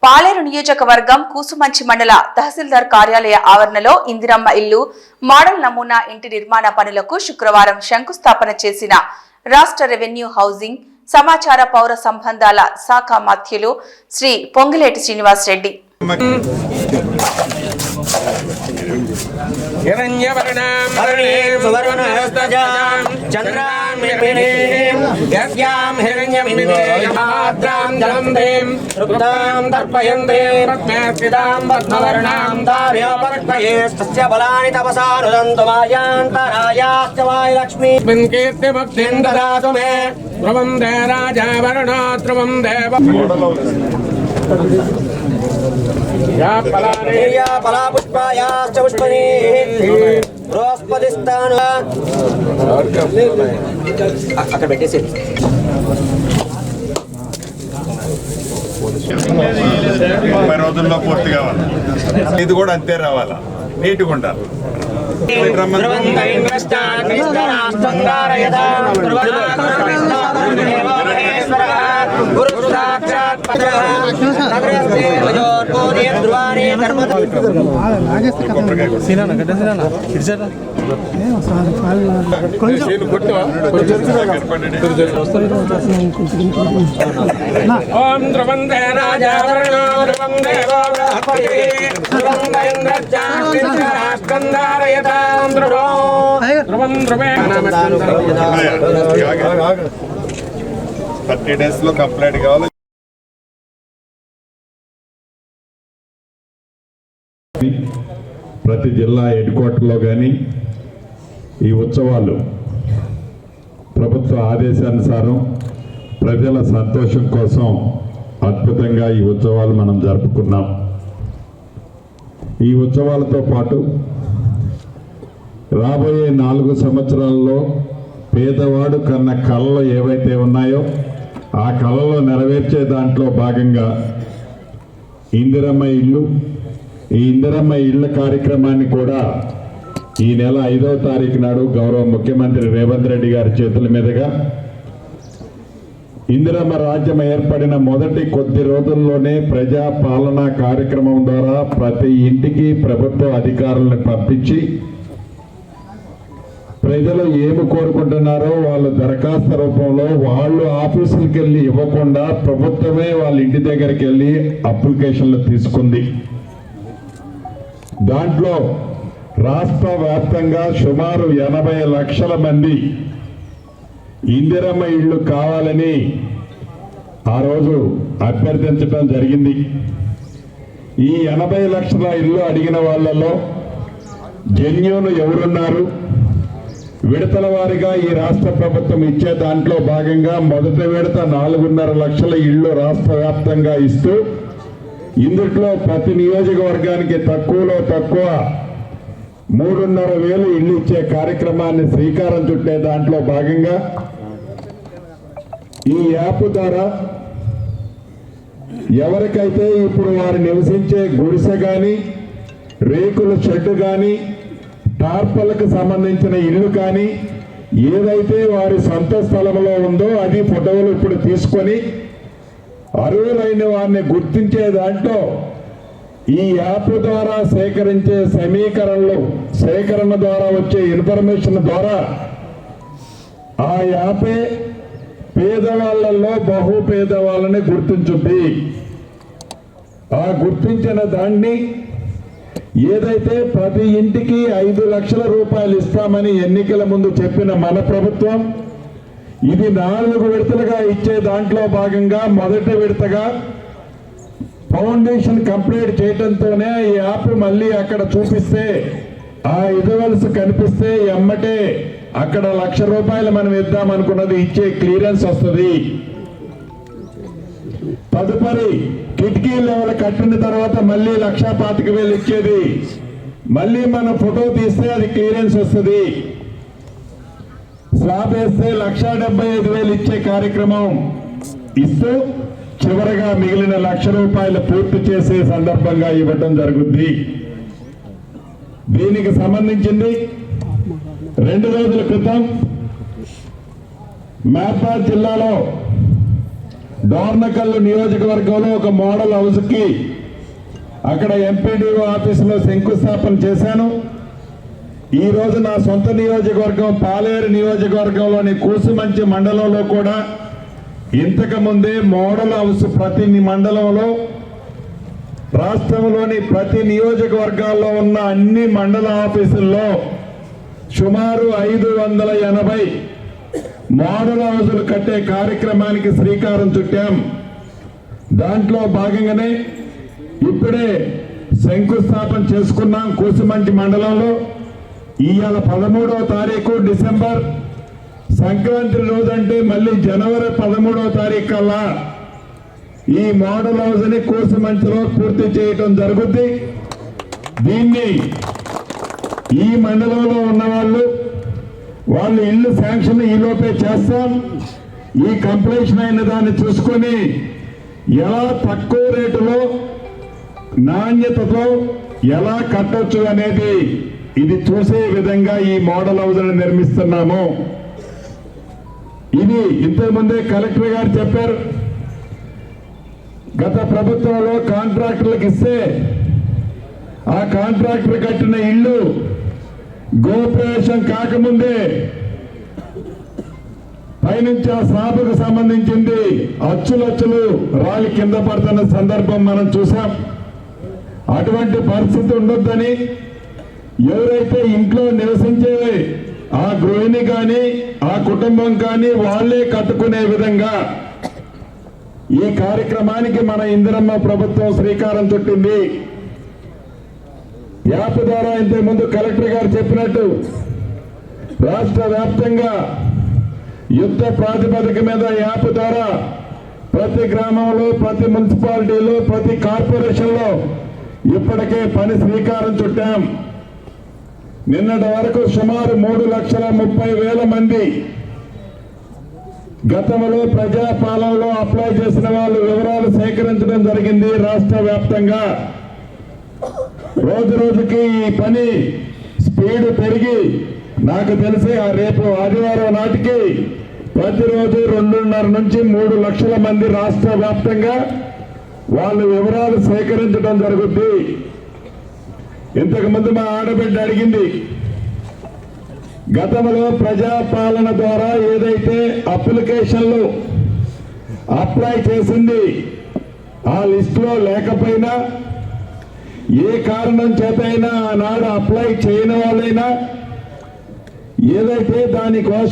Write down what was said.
పాలేరు నియోజకవర్గం కూసుమంచి మండల తహసీల్దార్ కార్యాలయ ఆవరణలో ఇందిరమ్మ ఇల్లు మోడల్ నమూనా ఇంటి నిర్మాణ పనులకు శుక్రవారం శంకుస్థాపన చేసిన రాష్ట్ర రెవెన్యూ హౌసింగ్ సమాచార పౌర సంబంధాల శాఖ మంత్రులు శ్రీ పొంగిలేటి శ్రీనివాస్ రెడ్డి అక్కడ పెట్టేసి 30 రోజుల్లో పూర్తి కావాలి. ఇది కూడా అంతే రావాలా, నీట్గా ఉండాలి. థర్టీ డేస్ లో కంప్లీట్ కావాలి. ప్రతి జిల్లా హెడ్ క్వార్టర్లో కానీ ఈ ఉత్సవాలు ప్రభుత్వ ఆదేశానుసారం ప్రజల సంతోషం కోసం అద్భుతంగా ఈ ఉత్సవాలు మనం జరుపుకున్నాం. ఈ ఉత్సవాలతో పాటు రాబోయే 4 సంవత్సరాల్లో పేదవాడు కన్న కళలు ఏవైతే ఉన్నాయో ఆ కళలు నెరవేర్చే దాంట్లో భాగంగా ఇందిరమ్మ ఇల్లు, ఈ ఇందిరమ్మ ఇళ్ల కార్యక్రమాన్ని కూడా ఈ నెల 5వ తారీఖు నాడు గౌరవ ముఖ్యమంత్రి రేవంత్ రెడ్డి గారి చేతుల మీదుగా ఇందిరమ్మ రాజ్యం ఏర్పడిన మొదటి కొద్ది రోజుల్లోనే ప్రజా పాలనా కార్యక్రమం ద్వారా ప్రతి ఇంటికి ప్రభుత్వ అధికారులను పంపించి ప్రజలు ఏమి కోరుకుంటున్నారో వాళ్ళు దరఖాస్తు రూపంలో వాళ్ళు ఆఫీసులకు వెళ్ళి ఇవ్వకుండా ప్రభుత్వమే వాళ్ళ ఇంటి దగ్గరికి వెళ్ళి అప్లికేషన్లు తీసుకుంది. దాంట్లో రాష్ట్ర వ్యాప్తంగా సుమారు 80 లక్షల మంది ఇందిరమ్మ ఇళ్ళు కావాలని ఆ రోజు అభ్యర్థించడం జరిగింది. ఈ 80 లక్షల ఇళ్ళు అడిగిన వాళ్ళలో జెన్యూన్ ఎవరున్నారు, విడతల వారీగా ఈ రాష్ట్ర ప్రభుత్వం ఇచ్చే దాంట్లో భాగంగా మొదటి విడత 4.5 లక్షల ఇళ్ళు రాష్ట్ర వ్యాప్తంగా ఇస్తూ ఇందులో ప్రతి నియోజకవర్గానికి తక్కువలో తక్కువ 3,500 ఇళ్ళు ఇచ్చే కార్యక్రమాన్ని శ్రీకారం చుట్టే దాంట్లో భాగంగా ఈ యాప్ ద్వారా ఎవరికైతే ఇప్పుడు వారు నివసించే గుడిసె కానీ, రేకుల షెడ్డు కానీ, టార్పలకు సంబంధించిన ఇల్లు కానీ ఏదైతే వారి సొంత స్థలంలో ఉందో అది ఫోటోలు ఇప్పుడు తీసుకొని అర్హులైన వారిని గుర్తించే దాంట్లో ఈ యాప్ ద్వారా సేకరించే సేకరణ ద్వారా వచ్చే ఇన్ఫర్మేషన్ ద్వారా ఆ యాపే పేదవాళ్లలో బహు పేదవాళ్ళని గుర్తించుంది. ఆ గుర్తించిన దాన్ని ఏదైతే ప్రతి ఇంటికి 5 లక్షల రూపాయలు ఇస్తామని ఎన్నికల ముందు చెప్పిన మన ప్రభుత్వం ఇది 4 విడతలుగా ఇచ్చే దాంట్లో భాగంగా మొదటి విడతగా ఫౌండేషన్ కంప్లీట్ చేయడంతోనే ఈ యాప్ మళ్ళీ అక్కడ చూపిస్తే ఆ ఇదవలసి కనిపిస్తే ఎమ్మటే అక్కడ 1,00,000 రూపాయలు మనం ఇద్దామనుకున్నది ఇచ్చే క్లియరెన్స్ వస్తుంది. తదుపరి కిటికీ లెవెల్ కట్టిన తర్వాత మళ్ళీ 1,25,000 ఇచ్చేది, మళ్ళీ మనం ఫోటో తీస్తే అది క్లియరెన్స్ వస్తుంది. స్లాబ్ వేస్తే 1,75,000 ఇచ్చే కార్యక్రమం ఇస్తూ చివరగా మిగిలిన 1,00,000 రూపాయలు పూర్తి చేసే సందర్భంగా ఇవ్వటం జరుగుద్ది. దీనికి సంబంధించింది 2 రోజుల క్రితం మహబాద్ జిల్లాలో డోర్నకల్లు నియోజకవర్గంలో ఒక మోడల్ హౌస్కి అక్కడ ఎంపీడీఓ ఆఫీసులో శంకుస్థాపన చేశాను. ఈ రోజు నా సొంత నియోజకవర్గం పాలేరు నియోజకవర్గంలోని కూసుమంచి మండలంలో కూడా ఇంతకు ముందే మోడల్ హౌస్ ప్రతి మండలంలో, రాష్ట్రంలోని ప్రతి నియోజకవర్గాల్లో ఉన్న అన్ని మండల ఆఫీసుల్లో సుమారు 580 మోడల్ హౌసులు కట్టే కార్యక్రమానికి శ్రీకారం చుట్టాం. దాంట్లో భాగంగానే ఇప్పుడే శంకుస్థాపన చేసుకున్నాం కూసుమంచి మండలంలో. ఇవాళ 13వ తారీఖు డిసెంబర్, సంక్రాంతి రోజంటే మళ్ళీ జనవరి 13వ తారీఖు కల్లా ఈ మోడల్ హౌస్ ని కూసుమంచిలో పూర్తి చేయటం జరుగుద్ది. దీన్ని ఈ మండలంలో ఉన్న వాళ్ళు ఇల్లు శాంక్షన్ ఈలోపే చేస్తాం. ఈ కంప్లీషన్ అయిన దాన్ని చూసుకొని ఎలా తక్కువ రేటులో నాణ్యతతో ఎలా కట్టొచ్చు అనేది ఇది చూసే విధంగా ఈ మోడల్ హౌస్ నిర్మిస్తున్నాము. ఇది ఇంతకుముందే కలెక్టర్ గారు చెప్పారు. గత ప్రభుత్వంలో కాంట్రాక్టర్లకు ఇస్తే ఆ కాంట్రాక్టర్ కట్టిన ఇల్లు గోప్రవేశం కాకముందే పైనుంచి ఆ స్లాబ్కు సంబంధించింది అచ్చులచ్చులు రాలి కింద పడుతున్న సందర్భం మనం చూసాం. అటువంటి పరిస్థితి ఉండొద్దని ఎవరైతే ఇంట్లో నివసించే ఆ గృహిణి కానీ ఆ కుటుంబం కానీ వాళ్ళే కట్టుకునే విధంగా ఈ కార్యక్రమానికి మన ఇందిరమ్మ ప్రభుత్వం శ్రీకారం చుట్టింది. యాప్ ద్వారా ఇంతకుముందు కలెక్టర్ గారు చెప్పినట్టు రాష్ట్ర వ్యాప్తంగా యుద్ధ ప్రాతిపదిక మీద యాప్ ద్వారా ప్రతి గ్రామంలో, ప్రతి మున్సిపాలిటీలో, ప్రతి కార్పొరేషన్లో ఇప్పటికే పని శ్రీకారం చుట్టాం. నిన్నటి వరకు సుమారు 3,30,000 మంది గతంలో ప్రజాపాలనలో అప్లై చేసిన వాళ్ళు వివరాలు సేకరించడం జరిగింది. రాష్ట్ర వ్యాప్తంగా రోజు రోజుకి ఈ పని స్పీడ్ పెరిగి నాకు తెలిసి రేపు ఆదివారం నాటికి ప్రతిరోజు 2.5 నుంచి 3 లక్షల మంది రాష్ట్ర వ్యాప్తంగా వాళ్ళు వివరాలు సేకరించడం జరుగుద్ది. ఇంతకు ముందు మా ఆడబిడ్డ అడిగింది, గతంలో ప్రజాపాలన ద్వారా ఏదైతే అప్లికేషన్లు అప్లై చేసింది ఆ లిస్టులో లేకపోయినా, ఏ కారణం చేతైనా ఆనాడు అప్లై చేయని వాళ్ళైనా ఏదైతే దానికోసం